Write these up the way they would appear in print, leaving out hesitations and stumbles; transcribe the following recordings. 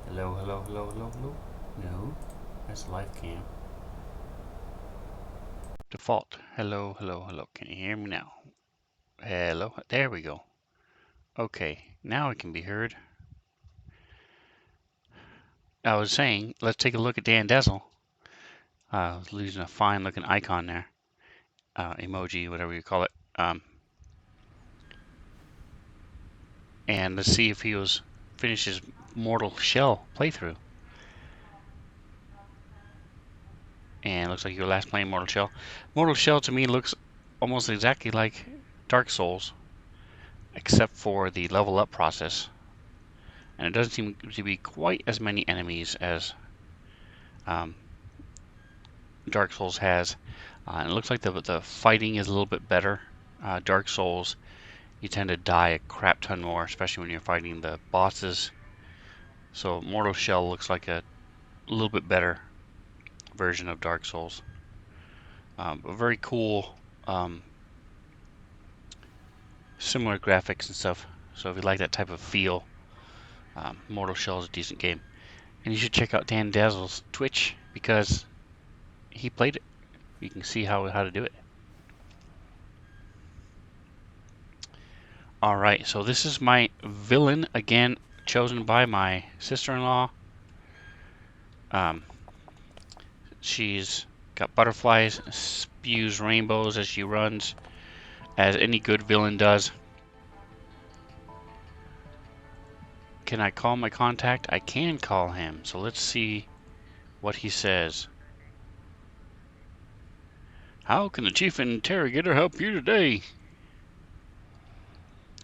Hello, hello, hello, hello, hello. No, that's live cam. Default. Hello, hello, hello. Can you hear me now? Hello. There we go. Okay, now it can be heard. I was saying, let's take a look at Dan Dazzle. Using a fine looking icon there. Emoji, whatever you call it. And let's see if he was finished his Mortal Shell playthrough. And it looks like you were last playing Mortal Shell. Mortal Shell to me looks almost exactly like Dark Souls, except for the level up process. And it doesn't seem to be quite as many enemies as Dark Souls has. And it looks like the fighting is a little bit better. Dark Souls, you tend to die a crap ton more, especially when you're fighting the bosses. So Mortal Shell looks like a little bit better version of Dark Souls. But very cool, similar graphics and stuff. So if you like that type of feel, Mortal Shell is a decent game. And you should check out Dan Dazzle's Twitch because he played it. You can see how to do it. Alright, so this is my villain, again, chosen by my sister-in-law. She's got butterflies, spews rainbows as she runs, as any good villain does. Can I call my contact? I can call him, so let's see what he says. How can the chief interrogator help you today?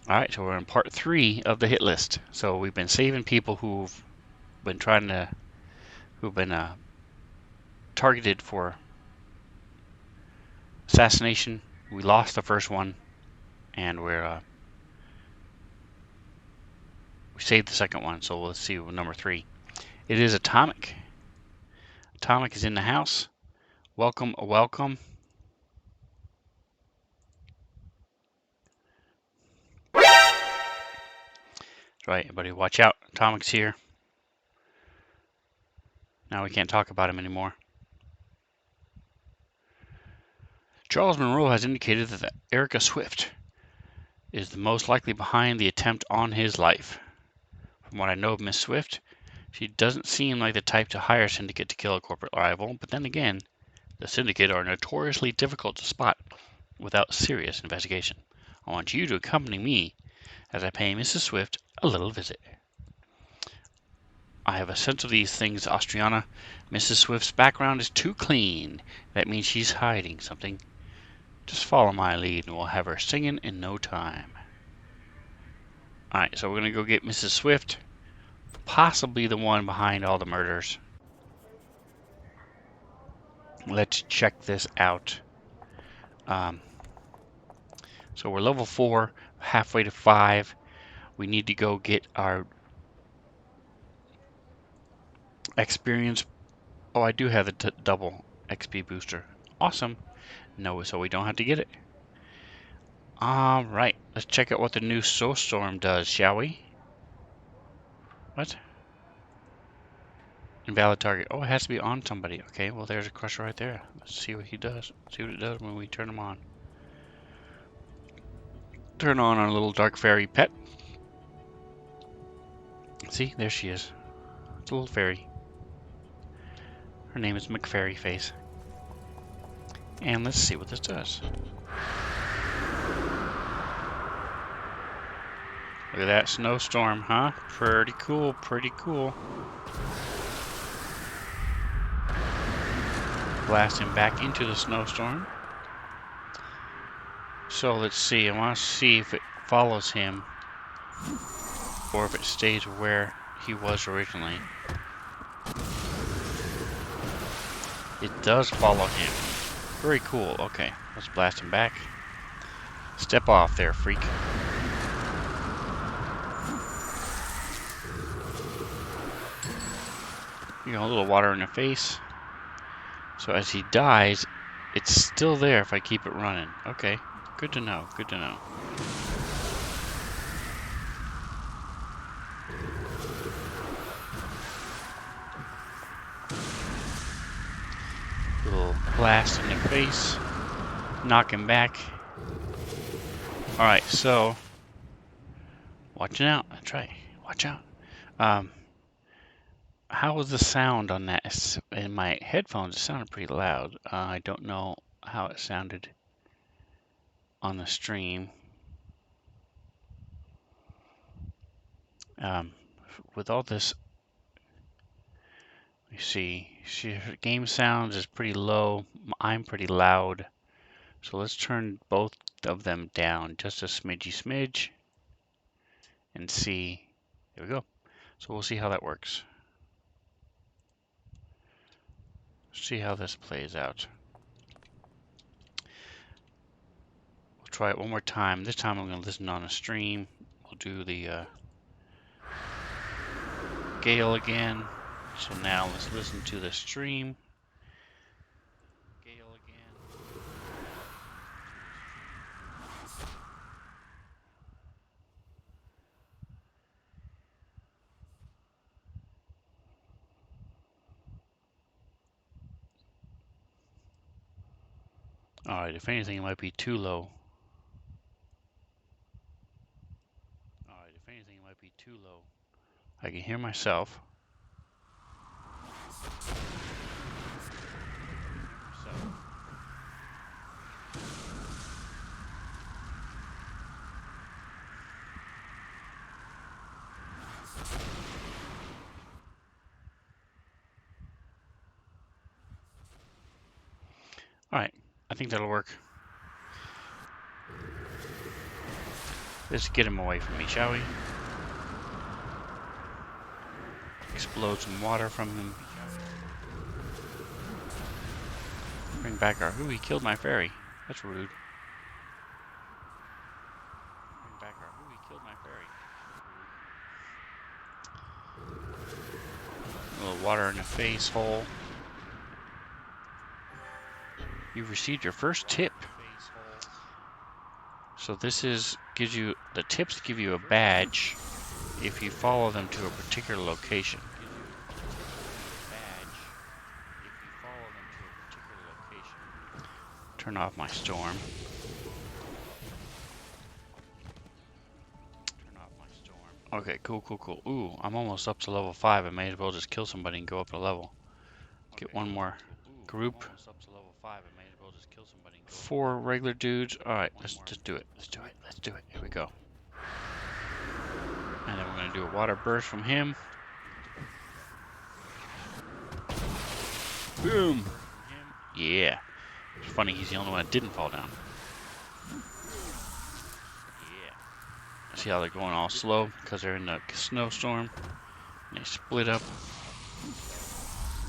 Alright, so we're in part 3 of the hit list. So we've been saving people who've been targeted for assassination. We lost the first one, and we saved the second one. So let's see number 3. It is Atomic. Atomic is in the house. Welcome, welcome. That's right, everybody, watch out. Atomic's here. Now we can't talk about him anymore. Charles Monroe has indicated that Erica Swift is the most likely behind the attempt on his life. From what I know of Miss Swift, she doesn't seem like the type to hire a syndicate to kill a corporate rival, but then again, the syndicate are notoriously difficult to spot without serious investigation. I want you to accompany me as I pay Mrs. Swift a little visit. I have a sense of these things, Austriana. Mrs. Swift's background is too clean. That means she's hiding something. Just follow my lead and we'll have her singing in no time. Alright, so we're going to go get Mrs. Swift, possibly the one behind all the murders. Let's check this out. So we're level 4, halfway to 5. We need to go get our experience. Oh, I do have the double XP booster. Awesome. No, so we don't have to get it. Alright, let's check out what the new snowstorm does, shall we? What? Invalid target. Oh, it has to be on somebody. Okay, well there's a crusher right there. Let's see what he does. See what it does when we turn him on. Turn on our little dark fairy pet. See, there she is. It's a little fairy. Her name is McFairyface. And let's see what this does. Look at that snowstorm, huh? Pretty cool, pretty cool. Blast him back into the snowstorm. So let's see, I want to see if it follows him or if it stays where he was originally. It does follow him. Very cool. Okay, let's blast him back. Step off there, freak. You know, a little water in the face. So as he dies, it's still there if I keep it running. Okay, good to know, good to know. blast in the face, knock him back. Alright, so watching out. That's right. Watch out. How was the sound on that? In my headphones, it sounded pretty loud. I don't know how it sounded on the stream. With all this, you see, game sounds is pretty low. I'm pretty loud. So let's turn both of them down just a smidge and see. There we go. So we'll see how that works. See how this plays out. We'll try it one more time. This time I'm going to listen on a stream. We'll do the Gale again. So now let's listen to the stream. Gale again. Alright, if anything, it might be too low. Alright, if anything, it might be too low. I can hear myself. Alright, I think that'll work. Let's get him away from me, shall we? Explode some water from him. Bring back our... Ooh, he killed my fairy. That's rude. Bring back our... Ooh, he killed my fairy. A little water in the face hole. You've received your first tip. So this gives you the tips give you a badge if you follow them to a particular location. Turn off my storm. Okay, cool. Ooh, I'm almost up to level 5. I may as well just kill somebody and go up a level. Get one more group. 4 regular dudes. Alright, let's just do it. Let's do it. Here we go. And then we're going to do a water burst from him. Boom! Yeah. It's funny, he's the only one that didn't fall down. Yeah. See how they're going all slow? Because they're in the snowstorm. And they split up.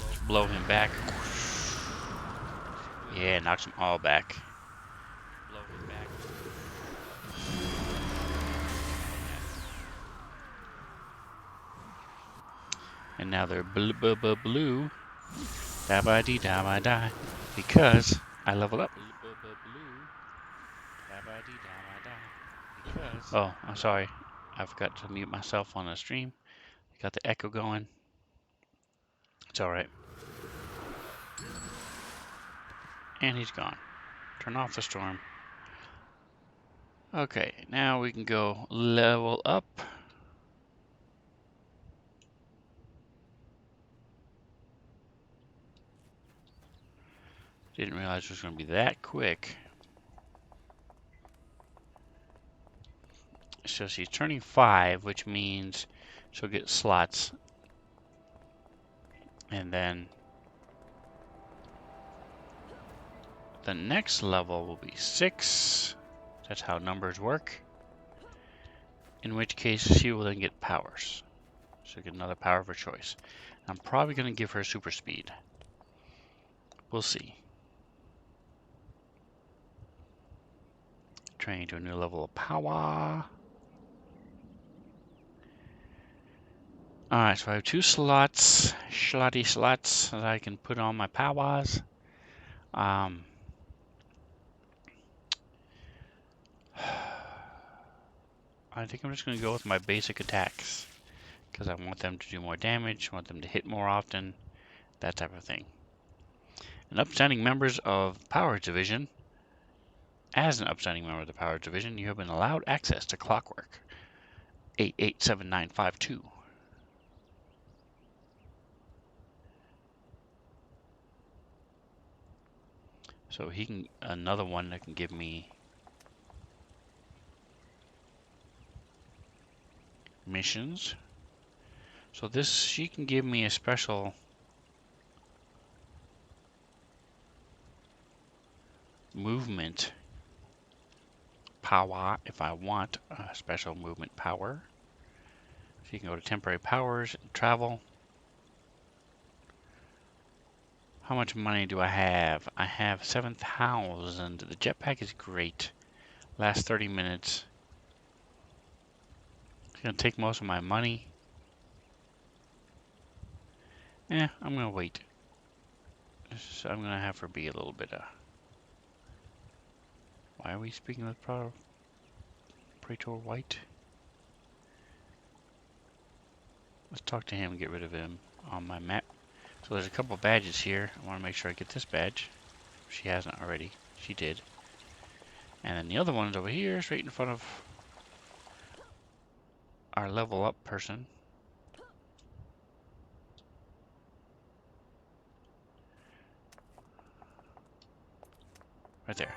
Just blow him back. Yeah, knocks them all back. And now they're blue. Da-ba-dee-da-ba-die. Because I leveled up. Oh, I'm sorry. I forgot to mute myself on the stream. Got the echo going. It's alright. And he's gone. Turn off the storm. Okay, now we can go level up. Didn't realize it was going to be that quick. So she's turning 5, which means she'll get slots. And then the next level will be 6. That's how numbers work. In which case she will then get powers. She'll get another power of her choice. I'm probably going to give her super speed. We'll see. Training to a new level of power. Alright, so I have 2 slots, slotty slots that I can put on my powers. I think I'm just going to go with my basic attacks. Because I want them to do more damage, I want them to hit more often, that type of thing. An upstanding members of Power Division. As an upstanding member of the Power Division, you have been allowed access to Clockwork 887952. So he can, another one that can give me missions. So this, she can give me a special movement power if I want a special movement power. So you can go to temporary powers and travel. How much money do I have? I have 7,000. The jetpack is great. Last 30 minutes. It's gonna take most of my money. I'm gonna wait. So I'm gonna have her be a little bit why are we speaking with Praetor White? Let's talk to him and get rid of him on my map. So there's a couple badges here. I want to make sure I get this badge. If she hasn't already. She did. And then the other one's over here, straight in front of our level up person. Right there.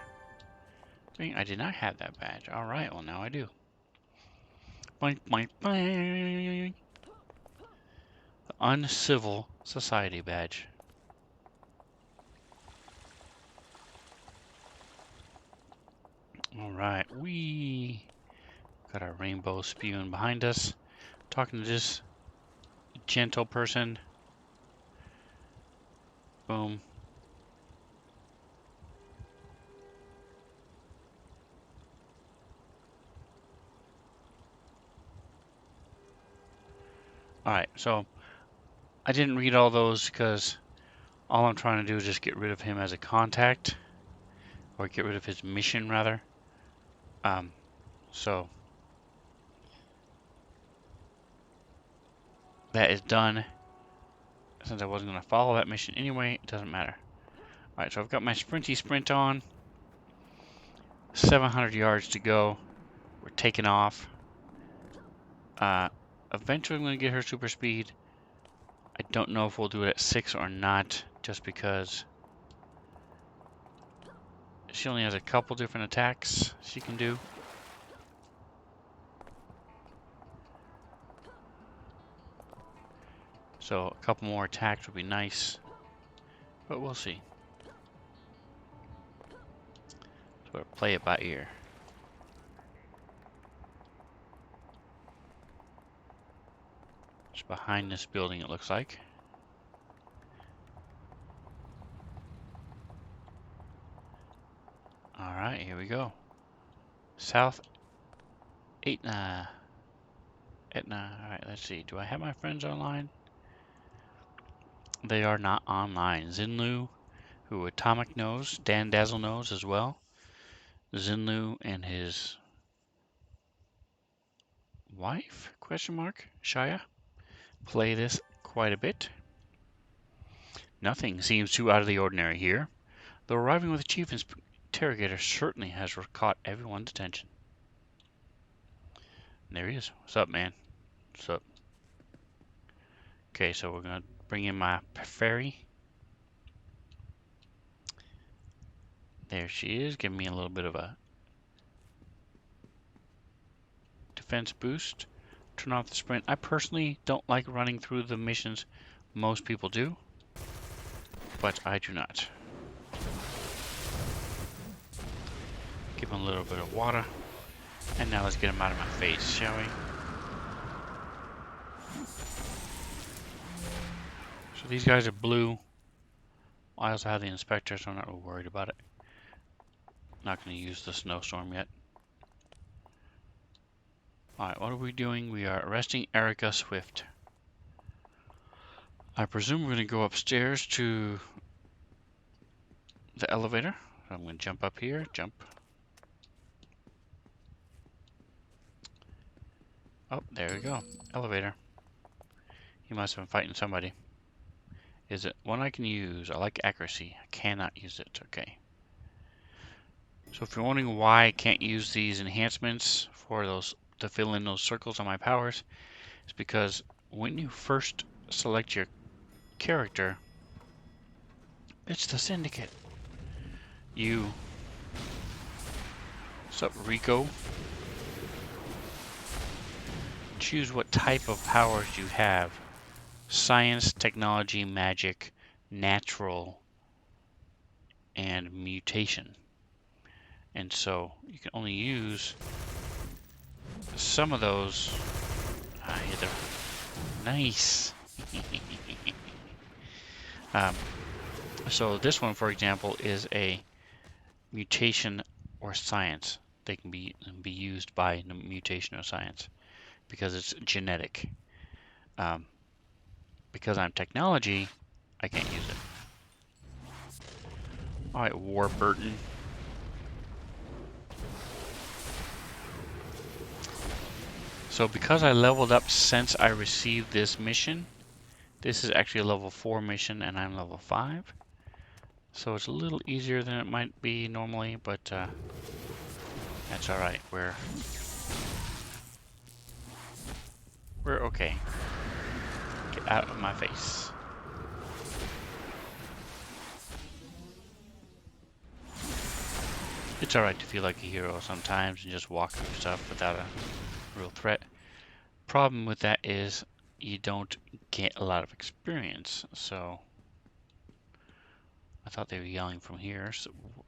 I did not have that badge. Alright, well now I do. Boink, boink, boink. The Uncivil Society badge. Alright, we got our rainbow spewing behind us. Talking to this gentle person. Boom. Alright, so I didn't read all those because all I'm trying to do is just get rid of him as a contact. Or get rid of his mission, rather. So that is done. Since I wasn't going to follow that mission anyway, it doesn't matter. Alright, so I've got my sprinty sprint on. 700 yards to go. We're taking off. Eventually I'm going to get her super speed. I don't know if we'll do it at 6 or not, just because she only has a couple different attacks she can do. So a couple more attacks would be nice, but we'll see. So we'll play it by ear. It's behind this building, it looks like. Alright, here we go. South Etna. Alright, let's see. Do I have my friends online? They are not online. Zinlu, who Atomic knows, Dan Dazzle knows as well. Zinlu and his wife, question mark, Shaya, play this quite a bit. Nothing seems too out of the ordinary here. Though arriving with the chief interrogator certainly has caught everyone's attention. And there he is. What's up, man? What's up? Okay, so we're gonna bring in my fairy. There she is, giving me a little bit of a defense boost. Turn off the sprint. I personally don't like running through the missions. Most people do, but I do not. Give him a little bit of water. And now let's get him out of my face, shall we? So these guys are blue. I also have the inspector, so I'm not really worried about it. Not going to use the snowstorm yet. Alright, what are we doing? We are arresting Erica Swift. I presume we're going to go upstairs to the elevator. So I'm going to jump up here, jump. Oh, there we go. Elevator. He must have been fighting somebody. Is it one I can use? I like accuracy. I cannot use it. Okay. So if you're wondering why I can't use these enhancements for those to fill in those circles on my powers, it's because when you first select your character, it's the Syndicate. You sup Rico, choose what type of powers you have. Science, technology, magic, natural, and mutation. And so you can only use some of those. Either. Nice. So this one, for example, is a mutation or science. They can be used by mutation or science because it's genetic. Because I'm technology, I can't use it. All right, Warburton. So because I leveled up since I received this mission, this is actually a level 4 mission and I'm level 5. So it's a little easier than it might be normally, but that's alright. We're okay. Get out of my face. It's alright to feel like a hero sometimes and just walk through stuff without a real threat. Problem with that is you don't get a lot of experience, so I thought they were yelling from here,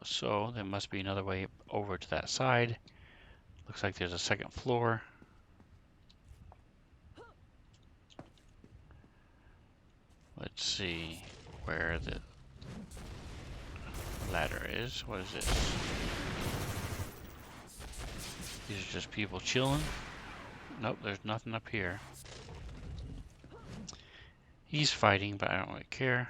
so there must be another way over to that side. Looks like there's a second floor. Let's see where the ladder is. What is this? These are just people chilling. Nope, there's nothing up here. He's fighting, but I don't really care.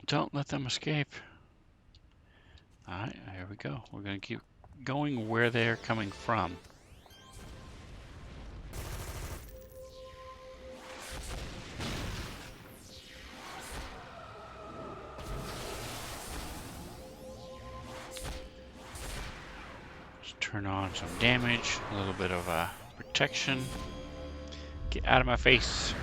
Don't let them escape. Alright, here we go. We're going to keep going where they're coming from. Just turn on some damage, a little bit of protection. Get out of my face.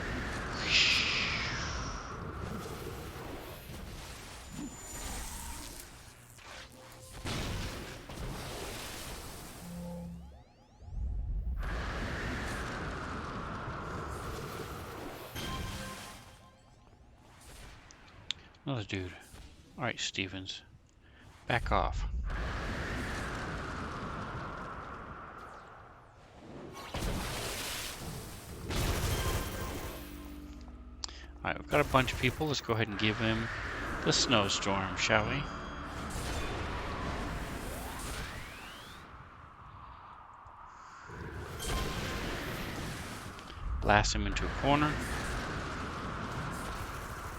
Another dude. Alright, Stevens. Back off. Alright, we've got a bunch of people. Let's go ahead and give him the snowstorm, shall we? Blast him into a corner.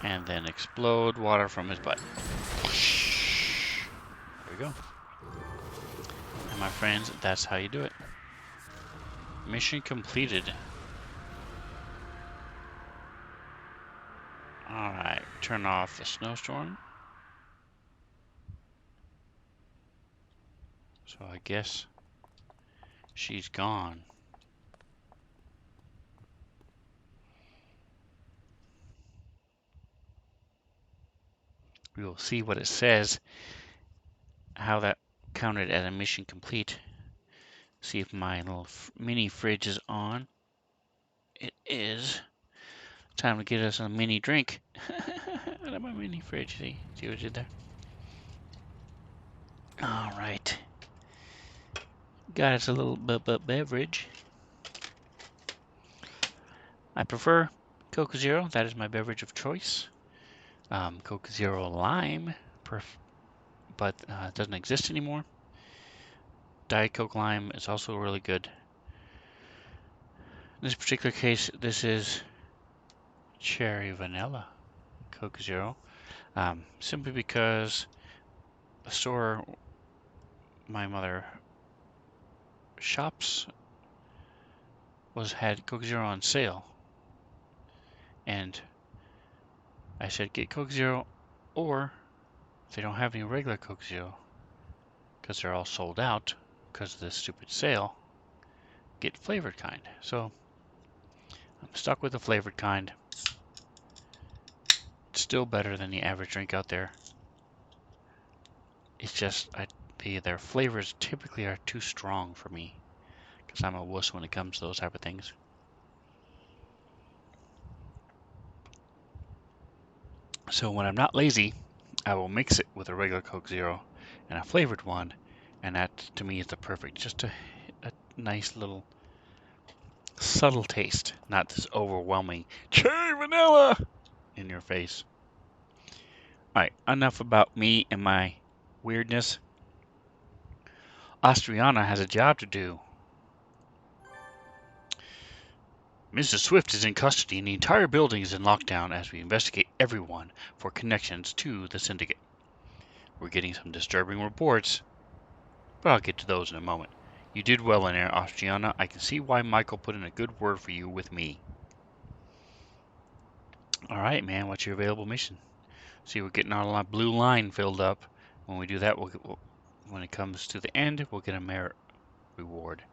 And then explode water from his butt. There we go. And my friends, that's how you do it. Mission completed. Alright, turn off the snowstorm. So I guess she's gone. We will see what it says, how that counted as a mission complete. See if my little mini fridge is on. It is. Time to get us a mini drink. Out of my mini fridge. See what I did there? All right. Got us a little beverage. I prefer Coke Zero. That is my beverage of choice. Coke Zero Lime, but it doesn't exist anymore. Diet Coke Lime is also really good. In this particular case, this is Cherry Vanilla Coke Zero. Simply because the store my mother shops had Coke Zero on sale. And I said, get Coke Zero, or if they don't have any regular Coke Zero, because they're all sold out because of this stupid sale, get flavored kind. So I'm stuck with the flavored kind. It's still better than the average drink out there. It's just their flavors typically are too strong for me, because I'm a wuss when it comes to those type of things. So when I'm not lazy, I will mix it with a regular Coke Zero and a flavored one, and that to me is the perfect, just a nice little subtle taste, not this overwhelming cherry vanilla in your face. Alright, enough about me and my weirdness. Austriana has a job to do. Mrs. Swift is in custody and the entire building is in lockdown as we investigate everyone for connections to the syndicate. We're getting some disturbing reports, but I'll get to those in a moment. You did well in there, Austriana. I can see why Michael put in a good word for you with me. Alright, man, what's your available mission? See, we're getting our blue line filled up. When we do that, when it comes to the end, we'll get a merit reward.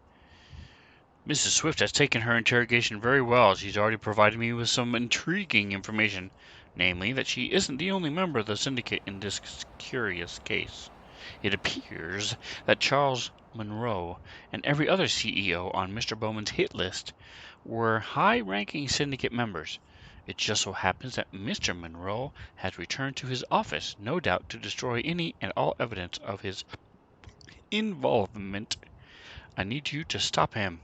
Mrs. Swift has taken her interrogation very well. She's already provided me with some intriguing information, namely that she isn't the only member of the syndicate in this curious case. It appears that Charles Monroe and every other CEO on Mr. Bowman's hit list were high-ranking syndicate members. It just so happens that Mr. Monroe has returned to his office, no doubt to destroy any and all evidence of his involvement. I need you to stop him.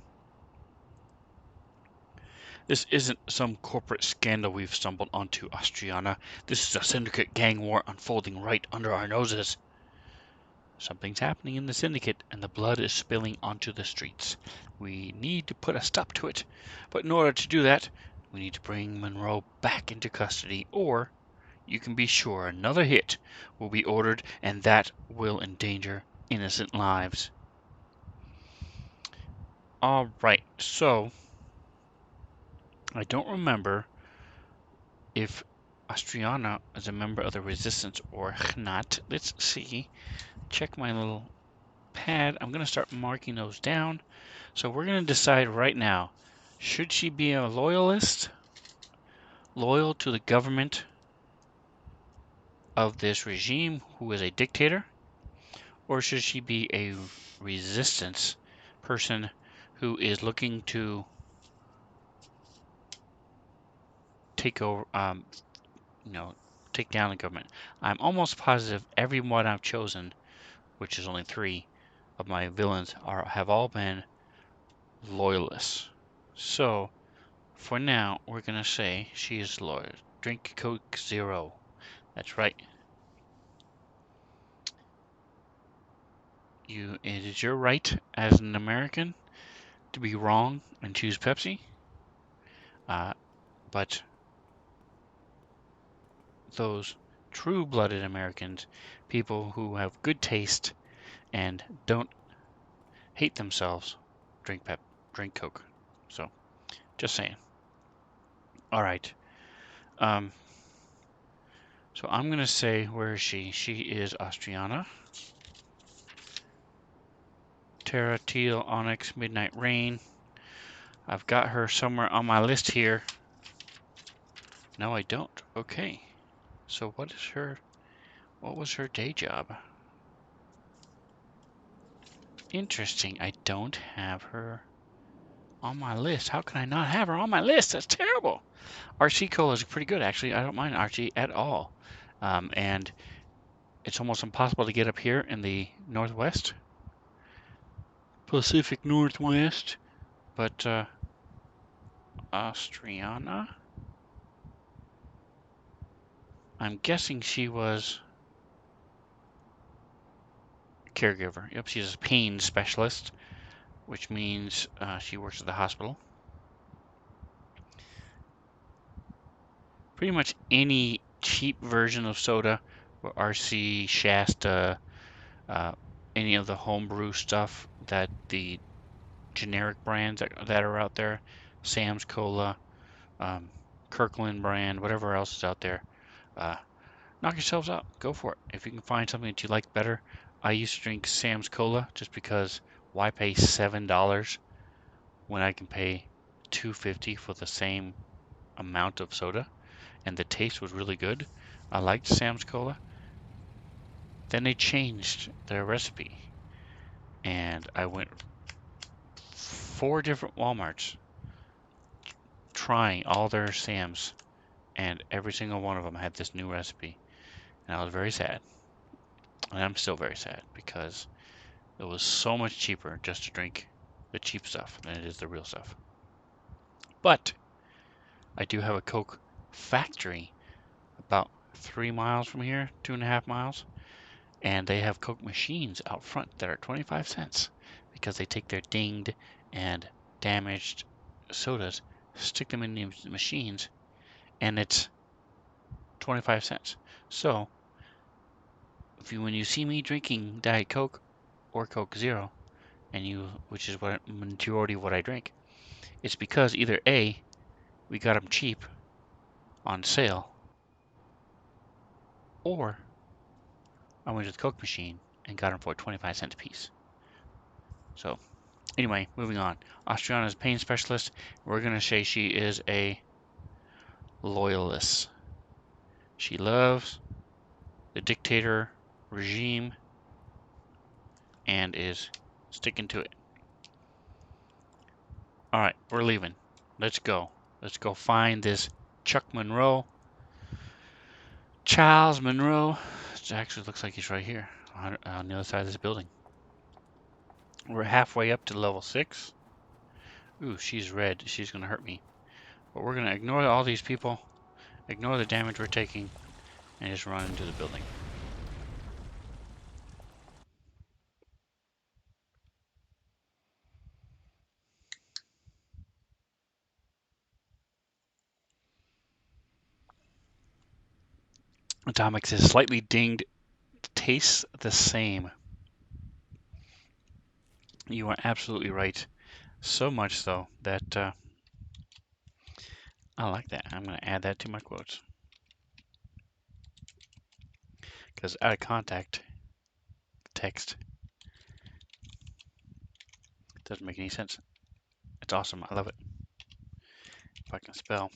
This isn't some corporate scandal we've stumbled onto, Austriana. This is a syndicate gang war unfolding right under our noses. Something's happening in the syndicate, and the blood is spilling onto the streets. We need to put a stop to it. But in order to do that, we need to bring Monroe back into custody, or you can be sure another hit will be ordered, and that will endanger innocent lives. Alright, so I don't remember if Austriana is a member of the Resistance or not. Let's see. Check my little pad. I'm going to start marking those down. So we're going to decide right now, should she be a loyalist, loyal to the government of this regime who is a dictator, or should she be a resistance person who is looking to take over, take down the government? I'm almost positive every one I've chosen, which is only 3 of my villains, have all been loyalists. So for now, we're gonna say she is loyal. Drink Coke Zero. That's right. It is your right as an American to be wrong and choose Pepsi. But those true-blooded Americans, people who have good taste and don't hate themselves, drink Coke. So, just saying. All right. So I'm gonna say, where is she? She is Austriana. Terra, Teal, Onyx, Midnight Rain. I've got her somewhere on my list here. No, I don't. Okay. So what was her day job? Interesting. I don't have her on my list. How can I not have her on my list? That's terrible. RC Cola is pretty good, actually. I don't mind RC at all. And it's almost impossible to get up here in the Northwest. Pacific Northwest. But, Austriana? I'm guessing she was caregiver. Yep, she's a pain specialist, which means she works at the hospital. Pretty much any cheap version of soda, or RC, Shasta, any of the homebrew stuff that the generic brands that are out there, Sam's Cola, Kirkland brand, whatever else is out there, knock yourselves out. Go for it. If you can find something that you like better. I used to drink Sam's Cola just because why pay $7 when I can pay $2.50 for the same amount of soda? And the taste was really good. I liked Sam's Cola. Then they changed their recipe, and I went 4 different Walmarts trying all their Sam's, and every single one of them had this new recipe. And I was very sad. And I'm still very sad because it was so much cheaper just to drink the cheap stuff than it is the real stuff. But I do have a Coke factory about 3 miles from here, 2.5 miles, and they have Coke machines out front that are 25 cents because they take their dinged and damaged sodas, stick them in the machines, and it's 25 cents. So when you see me drinking Diet Coke or Coke Zero, which is what majority of what I drink, it's because either A, we got them cheap on sale, or I went to the Coke machine and got them for 25 cents a piece. So anyway, moving on. Austriana is a pain specialist. We're going to say she is a loyalist. She loves the dictator regime and is sticking to it. All right, we're leaving. Let's go. Let's go find this Chuck Monroe. Charles Monroe. It actually looks like he's right here on the other side of this building. We're halfway up to level 6. Ooh, she's red. She's going to hurt me. But we're going to ignore all these people, ignore the damage we're taking, and just run into the building. Atomic says slightly dinged, tastes the same. You are absolutely right. So much so that I like that. I'm going to add that to my quotes. Because out of contact text doesn't make any sense. It's awesome. I love it. If I can spell.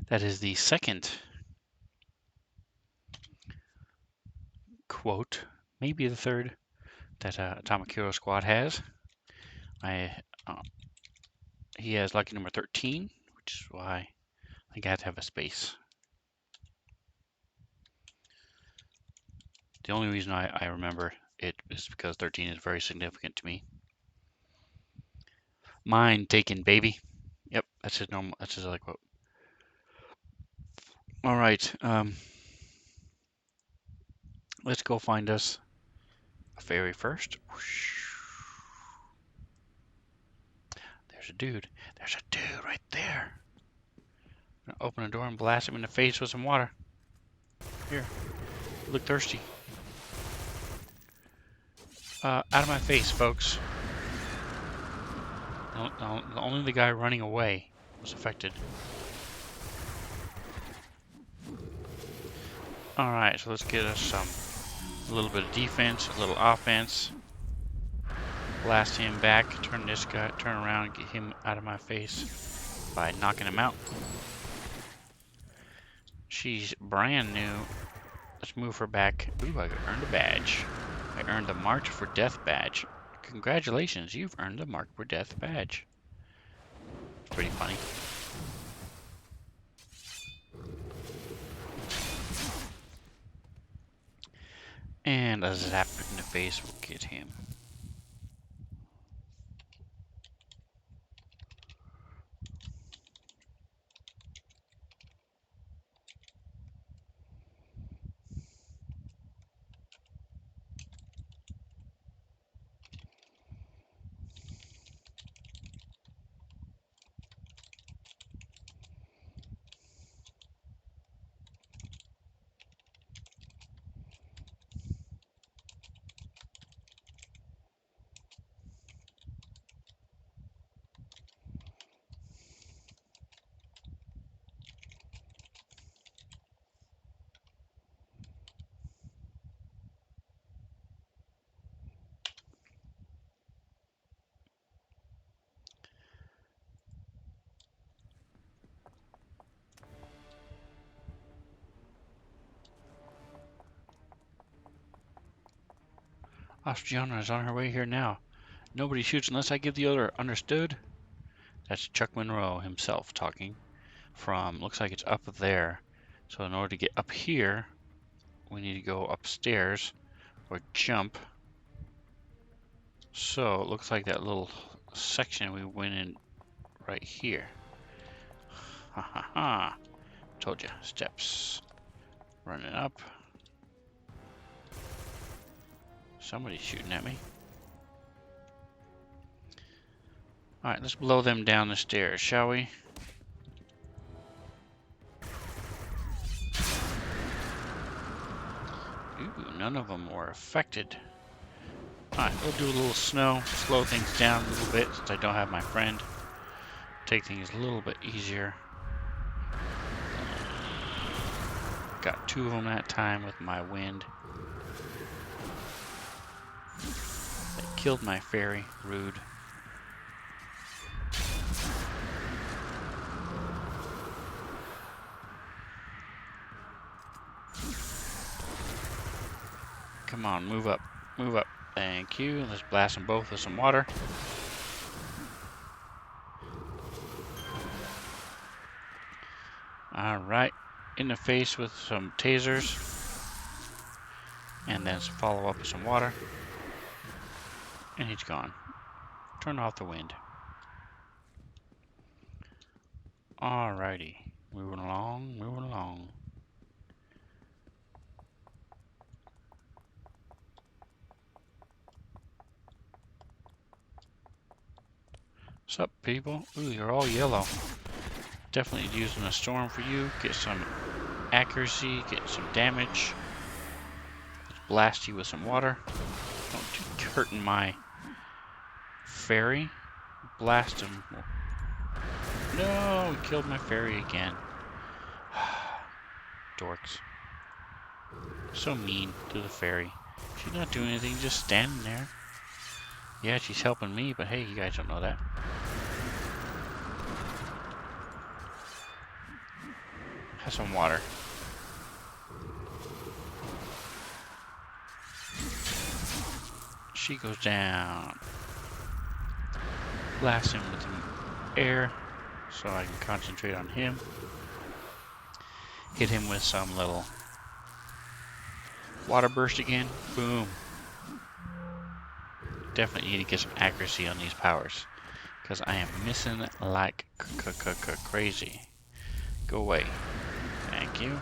That is the second quote, maybe the third, that Atomic Hero Squad has. He has lucky number 13, which is why I think I have to have a space. The only reason I remember it is because 13 is very significant to me. Mine taken, baby. Yep, that's his normal. That's his other quote. All right, let's go find us a fairy first. There's a dude. There's a dude right there. I'm gonna open the door and blast him in the face with some water. Here, you look thirsty. Out of my face, folks. Only the guy running away was affected. Alright, so let's get us a little bit of defense, a little offense. Blast him back, turn around and get him out of my face by knocking him out. She's brand new. Let's move her back. Ooh, I earned a badge. I earned the March for Death badge. Congratulations, you've earned the Mark for Death badge. It's pretty funny. And a zap in the face will get him. Austriana is on her way here now. Nobody shoots unless I give the order. Understood? That's Chuck Monroe himself talking from, looks like it's up there. So in order to get up here, we need to go upstairs or jump. So it looks like that little section we went in right here. Ha ha ha. Told you. Steps. Running up. Somebody's shooting at me. Alright, let's blow them down the stairs, shall we? Ooh, none of them were affected. Alright, we'll do a little snow, slow things down a little bit since I don't have my friend. Take things a little bit easier. Got 2 of them that time with my wind. They killed my fairy. Rude. Come on, move up. Move up. Thank you. Let's blast them both with some water. Alright. In the face with some tasers. And then follow up with some water. And he's gone. Turn off the wind. Alrighty. Moving along, moving along. What's up, people? Ooh, you're all yellow. Definitely using a storm for you. Get some accuracy, get some damage. Let's blast you with some water. Don't keep hurting my fairy. Blast him. No, he killed my fairy again. Dorks. So mean to the fairy. She's not doing anything, just standing there. Yeah, she's helping me, but hey, you guys don't know that. Have some water. She goes down. Blast him with some air so I can concentrate on him. Hit him with some little water burst again. Boom. Definitely need to get some accuracy on these powers because I am missing like crazy. Go away. Thank you.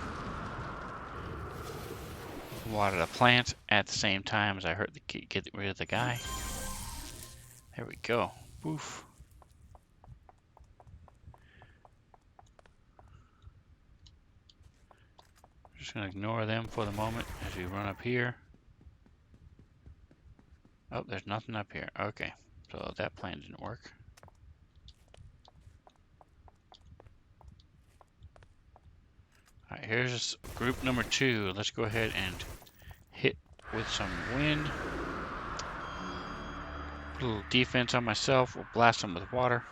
Water the plant at the same time as I get rid of the guy. There we go. Poof. Just gonna ignore them for the moment as we run up here. Oh, there's nothing up here. Okay, so that plan didn't work. Alright, here's group number 2. Let's go ahead and hit with some wind. Put a little defense on myself. We'll blast them with water.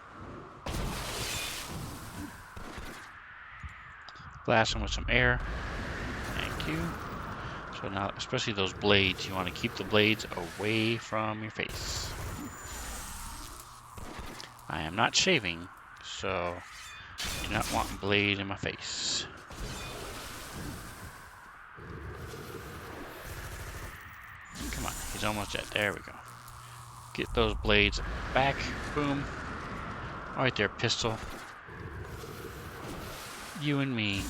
Blast them with some air. Thank you. So now, especially those blades, you want to keep the blades away from your face. I am not shaving, so I do not want blade in my face. He's almost dead. There we go. Get those blades back. Boom. Alright there, pistol. You and me.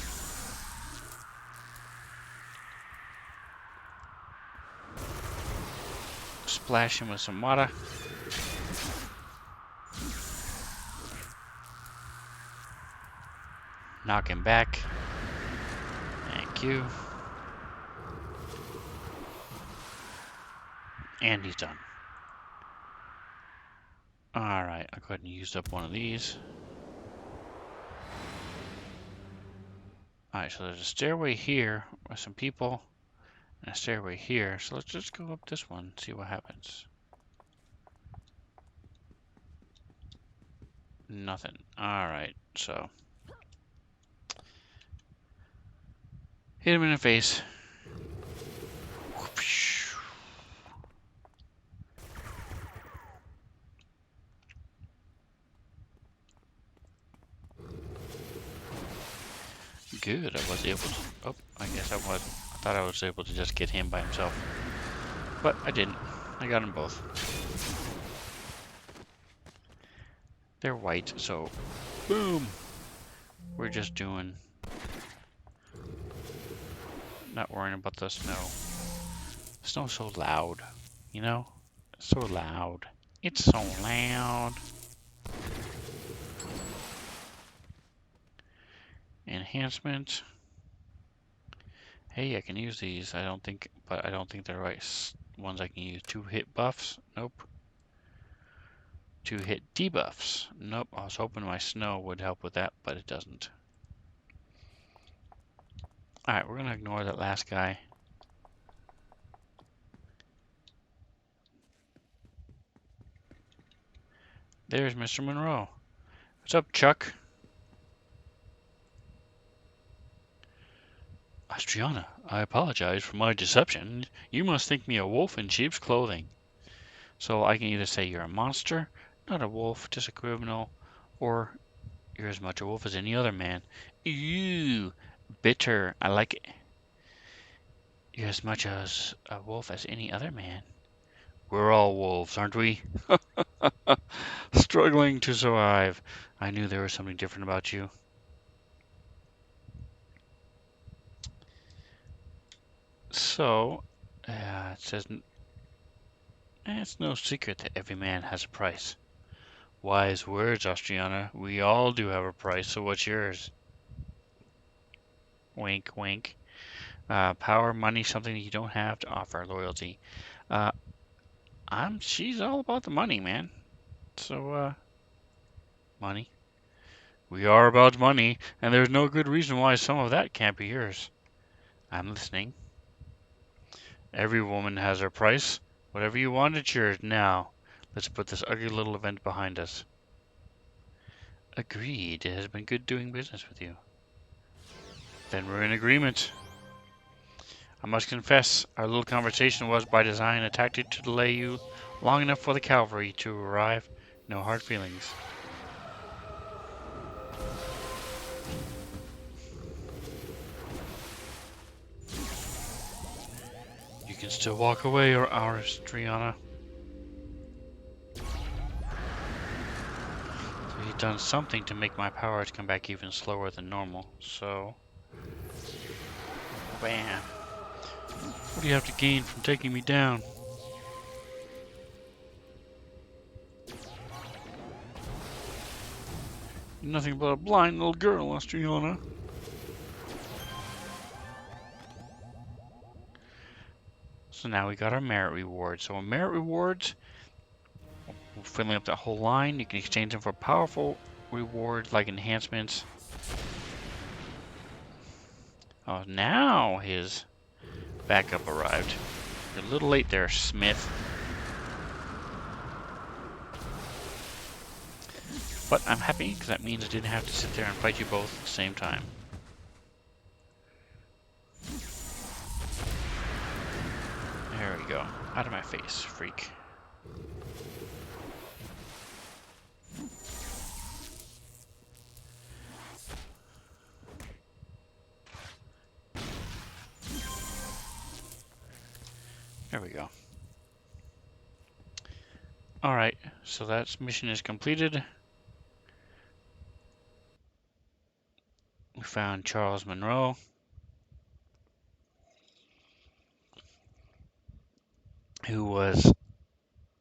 Splash him with some water. Knock him back. Thank you. And he's done. Alright, I'll go ahead and use up one of these. Alright, so there's a stairway here with some people, and a stairway here. So let's just go up this one and see what happens. Nothing. Alright, so. Hit him in the face. Good, I was able to. Oh, I guess I was. I thought I was able to just get him by himself. But I didn't. I got them both. They're white, so boom! We're just doing. Not worrying about the snow. The snow's so loud, you know? It's so loud. It's so loud. Enhancement. Hey, I can use these. I don't think they're the right ones I can use. 2-hit buffs. Nope. 2-hit debuffs. Nope. I was hoping my snow would help with that, but it doesn't. Alright, we're gonna ignore that last guy. There's Mr. Monroe. What's up, Chuck? Austriana, I apologize for my deception. You must think me a wolf in sheep's clothing. So I can either say you're a monster, not a wolf, just a criminal, or you're as much a wolf as any other man. Ew, bitter. I like it. You're as much as a wolf as any other man. We're all wolves, aren't we? Struggling to survive. I knew there was something different about you. So, it says, it's no secret that every man has a price. Wise words, Austriana. We all do have a price, so what's yours? Wink, wink. Power, money, something that you don't have to offer. Loyalty. She's all about the money, man. So, money. We are about money, and there's no good reason why some of that can't be yours. I'm listening. Every woman has her price. Whatever you want, it's yours. Now, let's put this ugly little event behind us. Agreed. It has been good doing business with you. Then we're in agreement. I must confess, our little conversation was by design a tactic to delay you long enough for the cavalry to arrive. No hard feelings. You can still walk away, or Austriana. So he's done something to make my powers come back even slower than normal. So, bam. What do you have to gain from taking me down? You're nothing but a blind little girl, Austriana. So now we got our merit rewards. So merit rewards, filling up that whole line, you can exchange them for powerful rewards like enhancements. Oh, now his backup arrived. You're a little late there, Smith. But I'm happy because that means I didn't have to sit there and fight you both at the same time. There we go. Out of my face, freak. There we go. Alright, so that mission is completed. We found Charles Monroe, who was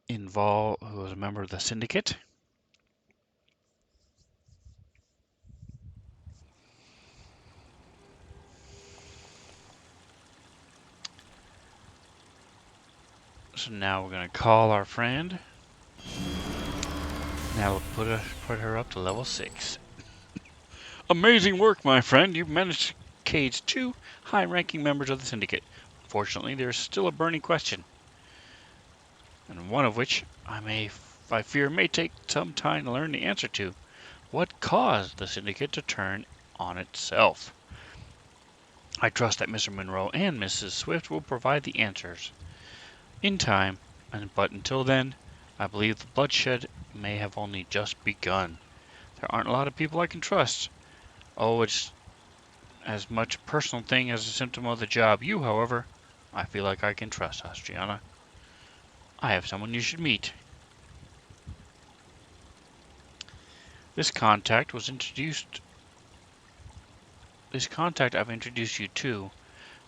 involved, who was a member of the syndicate. So now we're going to call our friend. Now we'll put her up to level 6. Amazing work, my friend. You've managed to cage 2 high-ranking members of the syndicate. Unfortunately, there's still a burning question, and one of which I fear may take some time to learn the answer to. What caused the syndicate to turn on itself? I trust that Mr. Monroe and Mrs. Swift will provide the answers in time, but until then, I believe the bloodshed may have only just begun. There aren't a lot of people I can trust. Oh, it's as much a personal thing as a symptom of the job. You, however, I feel like I can trust, Austriana. I have someone you should meet. This contact I've introduced you to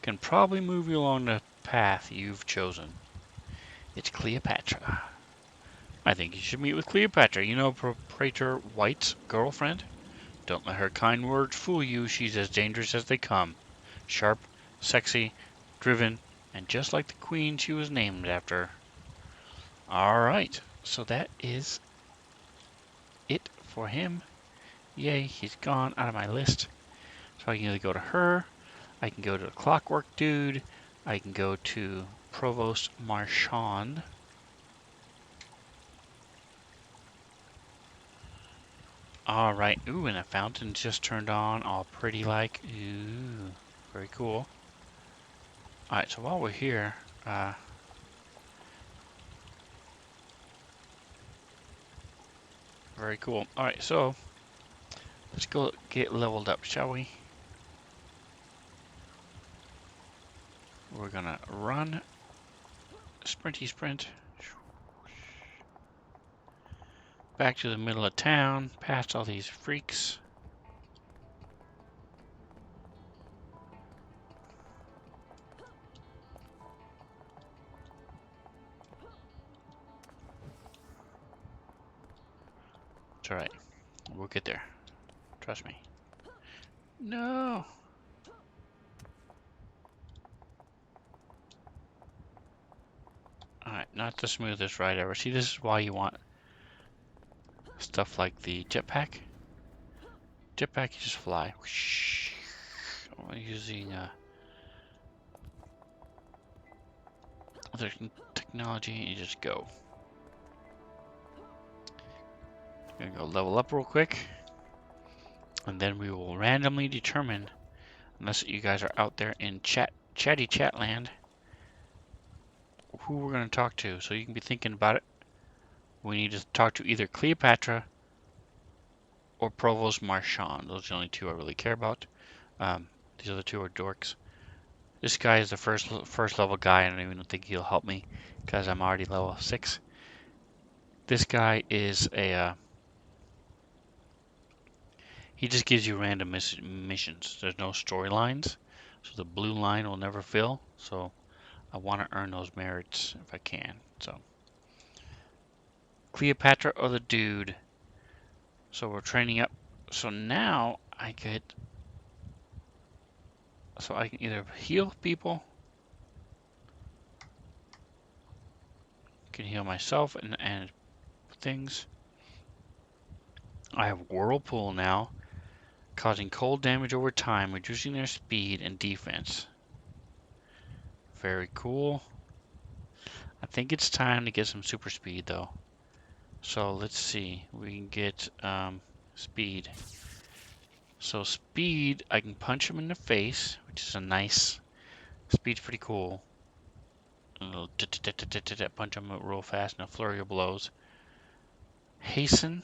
can probably move you along the path you've chosen. It's Cleopatra. I think you should meet with Cleopatra. You know Praetor White's girlfriend? Don't let her kind words fool you. She's as dangerous as they come. Sharp, sexy, driven, and just like the queen she was named after. Alright, so that is it for him. Yay, he's gone out of my list. So I can either go to her, I can go to the Clockwork Dude, I can go to Provost Marchand. Alright, ooh, and a fountain just turned on, all pretty like. Ooh, very cool. Alright, so while we're here, very cool. Alright, so let's go get leveled up, shall we? We're gonna run, sprinty sprint, back to the middle of town, past all these freaks. It's alright, we'll get there. Trust me. No! Alright, not the smoothest ride ever. See, this is why you want stuff like the jetpack. Jetpack, you just fly. Using other technology, you just go. Gonna go level up real quick, and then we will randomly determine, unless you guys are out there in chatty chat land, who we're gonna talk to. So you can be thinking about it. We need to talk to either Cleopatra or Provost Marchand. Those are the only two I really care about. These other two are dorks. This guy is the first level guy. I don't even think he'll help me because I'm already level 6. This guy is a he just gives you random missions. There's no storylines, so the blue line will never fill. So I want to earn those merits if I can. So Cleopatra or the dude. So we're training up. So now I can either heal people, can heal myself and things. I have Whirlpool now, causing cold damage over time, reducing their speed and defense. Very cool. I think it's time to get some super speed though. So let's see, we can get speed. So speed, I can punch him in the face, which is a nice, speed's pretty cool. A little punch him real fast in a flurry of blows. Hasten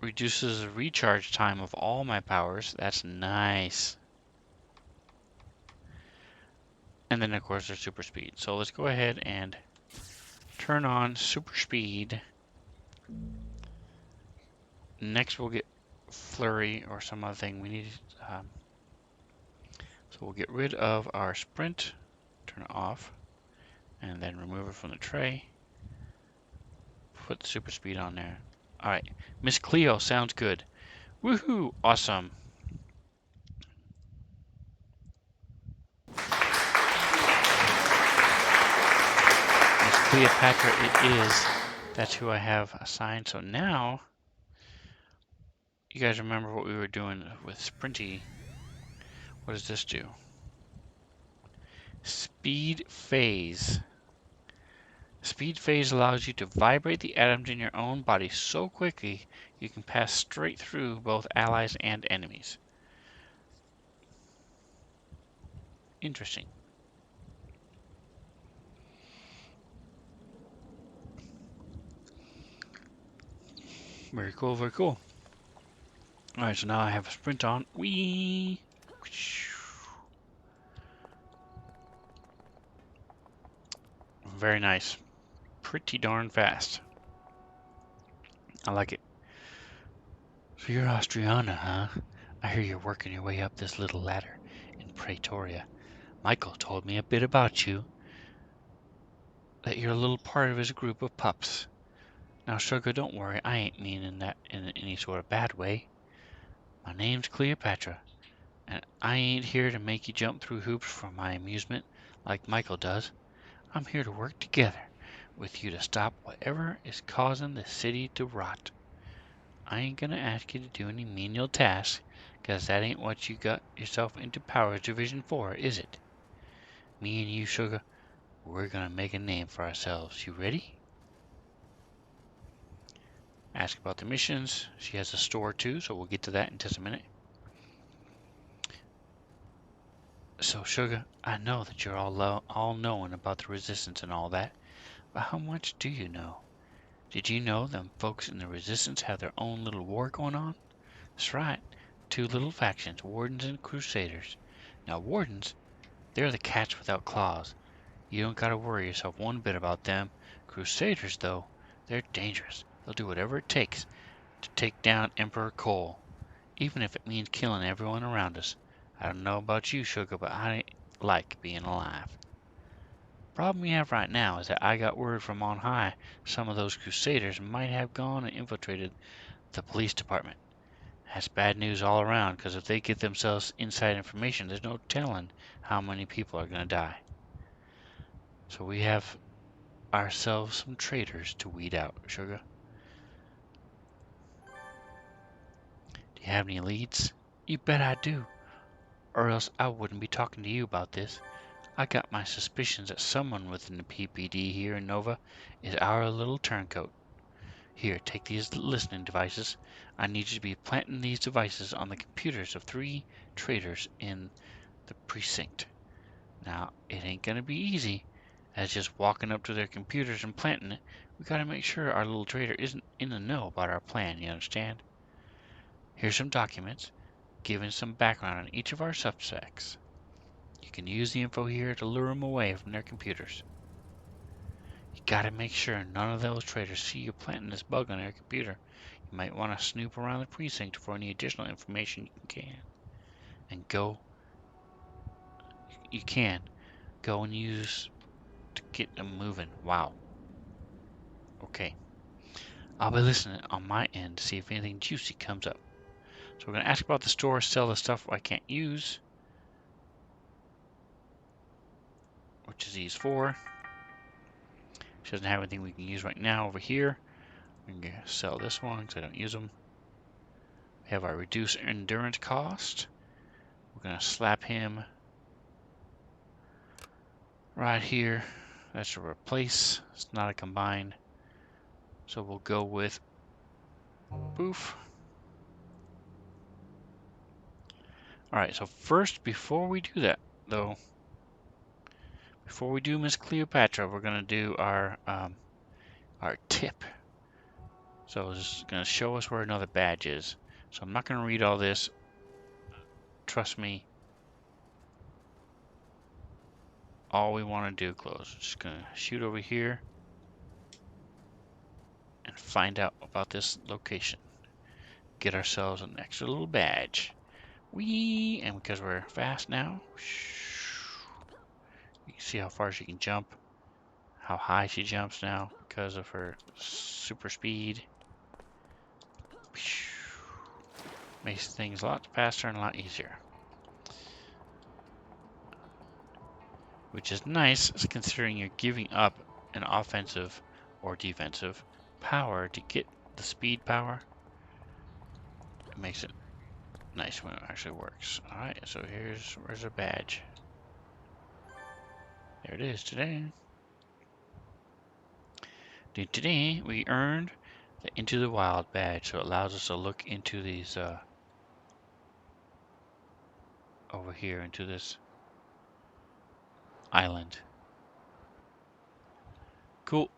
reduces the recharge time of all my powers. That's nice. And then of course there's super speed. So let's go ahead and turn on super speed. Next we'll get flurry or some other thing. We need, so we'll get rid of our sprint, turn it off, and then remove it from the tray. Put the super speed on there. Alright, Miss Cleo sounds good. Woohoo! Awesome. Miss Cleopatra it is. That's who I have assigned. So now, you guys remember what we were doing with Sprinty. What does this do? Speed phase. Speed phase allows you to vibrate the atoms in your own body so quickly you can pass straight through both allies and enemies. Interesting. Very cool, very cool. Alright, so now I have a sprint on. Whee! Very nice. Pretty darn fast. I like it. So you're Austriana, huh? I hear you're working your way up this little ladder in Pretoria. Michael told me a bit about you. That you're a little part of his group of pups. Now, Sugar, don't worry. I ain't meaning that in any sort of bad way. My name's Cleopatra, and I ain't here to make you jump through hoops for my amusement like Michael does. I'm here to work together with you to stop whatever is causing the city to rot. I ain't gonna ask you to do any menial tasks, 'cause that ain't what you got yourself into Powers Division for, is it? Me and you, Sugar, we're gonna make a name for ourselves. You ready? Ask about the missions. She has a store too, so we'll get to that in just a minute. So, Sugar, I know that you're all knowing about the resistance and all that, but how much do you know? Did you know them folks in the resistance have their own little war going on? That's right, two little factions, Wardens and Crusaders. Now, Wardens, they're the cats without claws. You don't gotta worry yourself one bit about them. Crusaders, though, they're dangerous. They'll do whatever it takes to take down Emperor Cole, even if it means killing everyone around us. I don't know about you, Sugar, but I like being alive. Problem we have right now is that I got word from on high some of those Crusaders might have gone and infiltrated the police department. That's bad news all around, because if they get themselves inside information, there's no telling how many people are going to die. So we have ourselves some traitors to weed out, Sugar. Do you have any leads? You bet I do, or else I wouldn't be talking to you about this. I got my suspicions that someone within the PPD here in Nova is our little turncoat. Here, take these listening devices. I need you to be planting these devices on the computers of 3 traitors in the precinct. Now, it ain't gonna be easy, as just walking up to their computers and planting it. We gotta make sure our little traitor isn't in the know about our plan, you understand? Here's some documents, giving some background on each of our suspects. You can use the info here to lure them away from their computers. You gotta make sure none of those traitors see you planting this bug on their computer. You might want to snoop around the precinct for any additional information you can. And you can go and use to get them moving. Wow. Okay. I'll be listening on my end to see if anything juicy comes up. So we're going to ask about the store, sell the stuff I can't use, which is these 4. She doesn't have anything we can use right now over here. We can sell this one because I don't use them. We have our reduced endurance cost. We're going to slap him right here. That's a replace. It's not a combine. So we'll go with boof. Alright, so first, before we do that, though, before we do Miss Cleopatra, we're going to do our tip. So it's going to show us where another badge is. So I'm not going to read all this. Trust me. All we want to do, close. Just going to shoot over here. find out about this location. Get ourselves an extra little badge. Whee! And because we're fast now, you can see how far she can jump, how high she jumps now because of her super speed. Makes things a lot faster and a lot easier. Which is nice considering you're giving up an offensive or defensive power to get the speed power. It makes it nice when it actually works. Alright, so where's our badge? There it is today. Today we earned the Into the Wild badge, so it allows us to look into these over here into this island. Cool.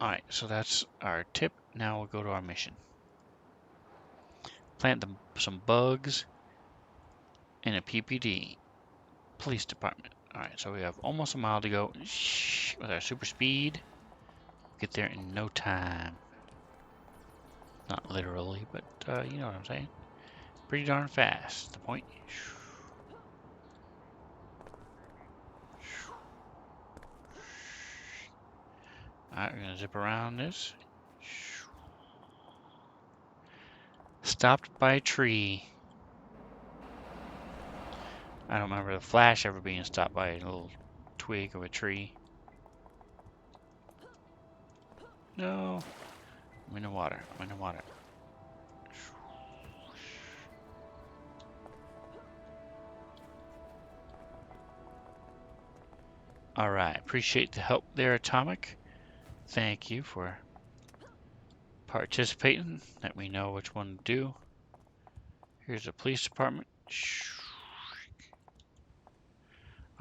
Alright, so that's our tip. Now we'll go to our mission. Plant some bugs in a PPD. Police department. Alright, so we have almost a mile to go with our super speed. Get there in no time. Not literally, but you know what I'm saying. Pretty darn fast. The point. Alright, we're gonna zip around this. Stopped by a tree. I don't remember the Flash ever being stopped by a little twig of a tree. No. I'm in the water. I'm in the water. Alright, appreciate the help there, Atomic. Thank you for participating. Let me know which one to do. Here's the police department.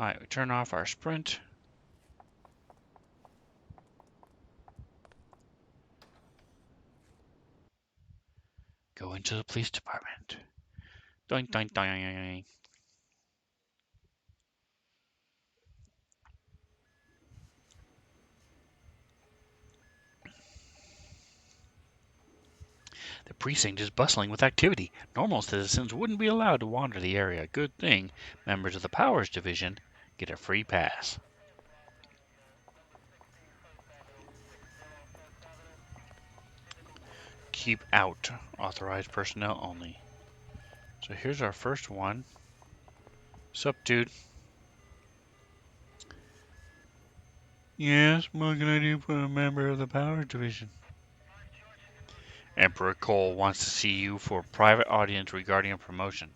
Alright, we turn off our sprint. Go into the police department. Doink, doink, doink. The precinct is bustling with activity. Normal citizens wouldn't be allowed to wander the area. Good thing members of the Powers Division get a free pass. Keep out. Authorized personnel only. So here's our first one. Sup, dude? Yes, what can I do for a member of the Powers Division? Emperor Cole wants to see you for a private audience regarding a promotion.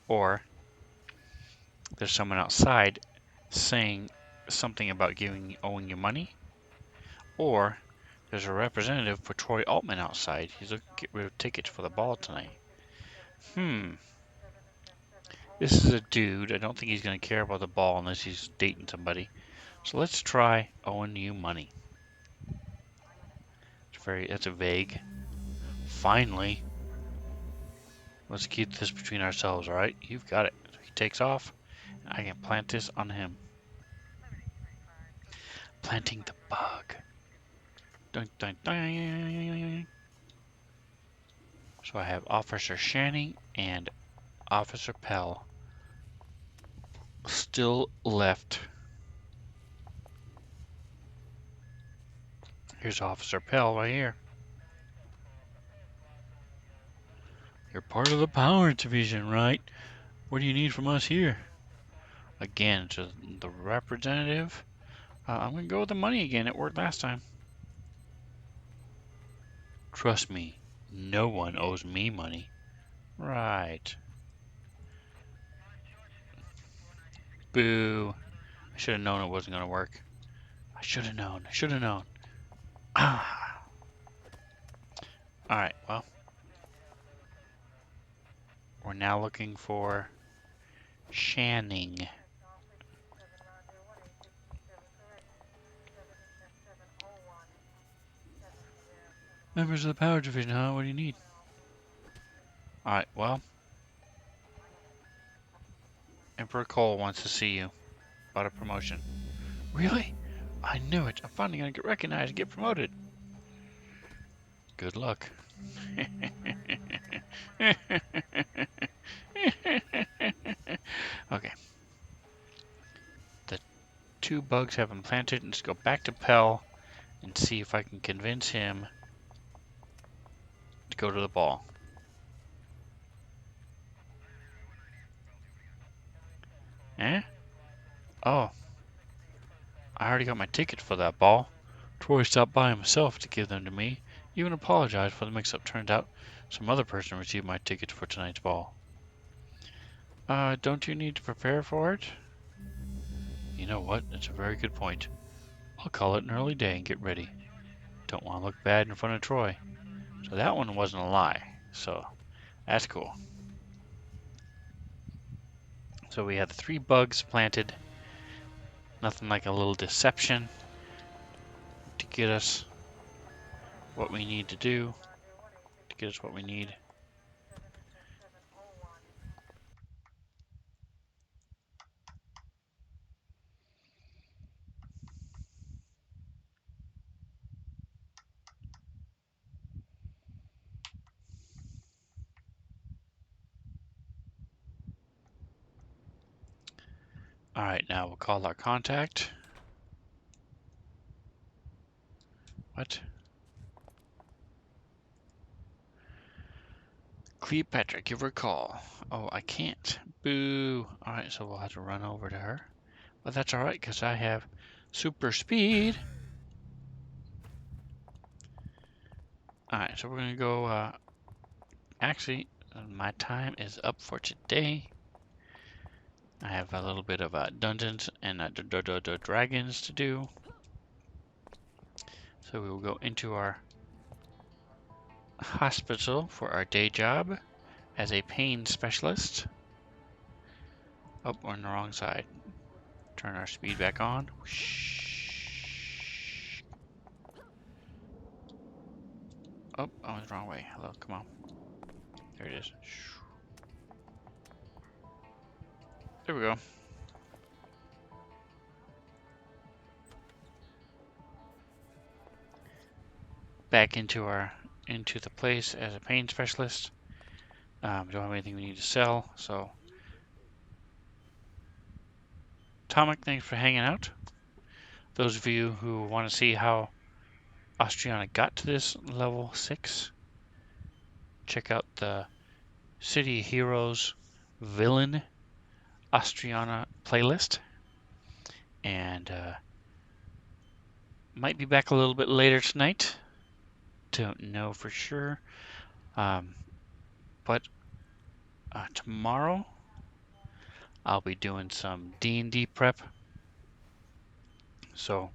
Or there's someone outside saying something about owing you money. Or there's a representative for Troy Altman outside. He's looking to get rid of tickets for the ball tonight. This is a dude. I don't think he's going to care about the ball unless he's dating somebody. So let's try owing you money. That's a vague. Finally. Let's keep this between ourselves, alright? You've got it. So he takes off. I can plant this on him. Planting the bug. Dun, dun, dun. So I have Officer Shanning and Officer Pell still left. Here's Officer Pell right here. You're part of the Power Division, right? What do you need from us here? Again, to the representative. I'm going to go with the money again. It worked last time. Trust me, no one owes me money. Right. Boo. I should have known it wasn't going to work. I should have known. I should have known. Ah. Alright, well. We're now looking for Shanning. Members of the Power Division, huh? What do you need? Alright, well. Emperor Cole wants to see you about a promotion. Really? I knew it. I'm finally going to get recognized and get promoted. Good luck. Okay. The 2 bugs have been planted, and let's go back to Pell and see if I can convince him to go to the ball. Eh? Oh, I already got my ticket for that ball. Troy stopped by himself to give them to me. Even apologized for the mix-up. Turned out some other person received my ticket for tonight's ball. Don't you need to prepare for it? You know what? That's a very good point. I'll call it an early day and get ready. Don't want to look bad in front of Troy. So that one wasn't a lie. So that's cool. So we had 3 bugs planted. Nothing like a little deception to get us what we need to do. To get us what we need. Alright, now we'll call our contact. What? Cleopatra, give her a call. Oh, I can't. Boo. Alright, so we'll have to run over to her. But that's alright, because I have super speed. Alright, so we're going to go, actually, my time is up for today. I have a little bit of dungeons and dragons to do. So we will go into our hospital for our day job as a pain specialist. Oh, we're on the wrong side. Turn our speed back on. Oh, I went the wrong way. Hello, come on. There it is. There we go. Back into the place as a pain specialist. Don't have anything we need to sell, so Atomic, thanks for hanging out. Those of you who want to see how Austriana got to this level 6, check out the City Heroes Villain Austriana playlist. And might be back a little bit later tonight. Don't know for sure. But tomorrow I'll be doing some D&D prep. So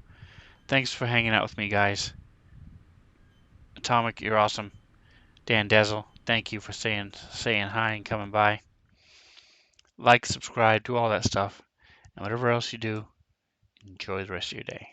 thanks for hanging out with me, guys. Atomic, you're awesome. Dan Dazzle, thank you for saying hi and coming by. Like, subscribe, do all that stuff. And whatever else you do, enjoy the rest of your day.